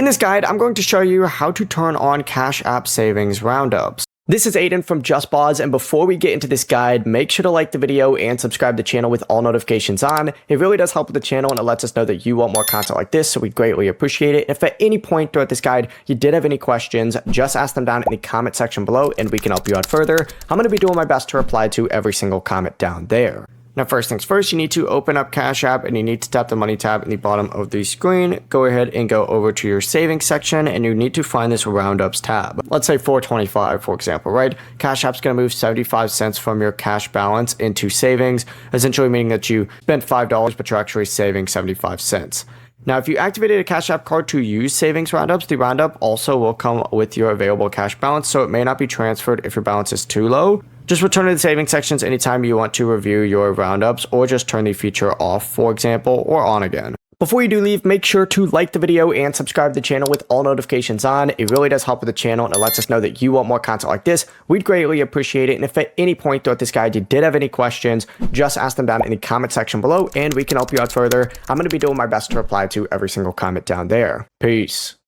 In this guide, I'm going to show you how to turn on Cash App Savings Roundups. This is Aiden from JustBoz, and before we get into this guide, make sure to like the video and subscribe to the channel with all notifications on. It really does help with the channel, and it lets us know that you want more content like this, so we greatly appreciate it. If at any point throughout this guide you did have any questions, just ask them down in the comment section below, and we can help you out further. I'm going to be doing my best to reply to every single comment down there. Now, first things first, you need to open up Cash App and you need to tap the money tab in the bottom of the screen. Go ahead and go over to your savings section and you need to find this roundups tab. Let's say $4.25, for example, right? Cash App's going to move 75 cents from your cash balance into savings, essentially meaning that you spent $5, but you're actually saving 75 cents. Now, if you activated a Cash App card to use savings roundups, the roundup also will come with your available cash balance, so it may not be transferred if your balance is too low. Just return to the savings sections anytime you want to review your roundups, or just turn the feature off, for example, or on again. Before you do leave, make sure to like the video and subscribe to the channel with all notifications on. It really does help with the channel and it lets us know that you want more content like this. We'd greatly appreciate it. And if at any point throughout this guide you did have any questions, just ask them down in the comment section below and we can help you out further. I'm going to be doing my best to reply to every single comment down there. Peace.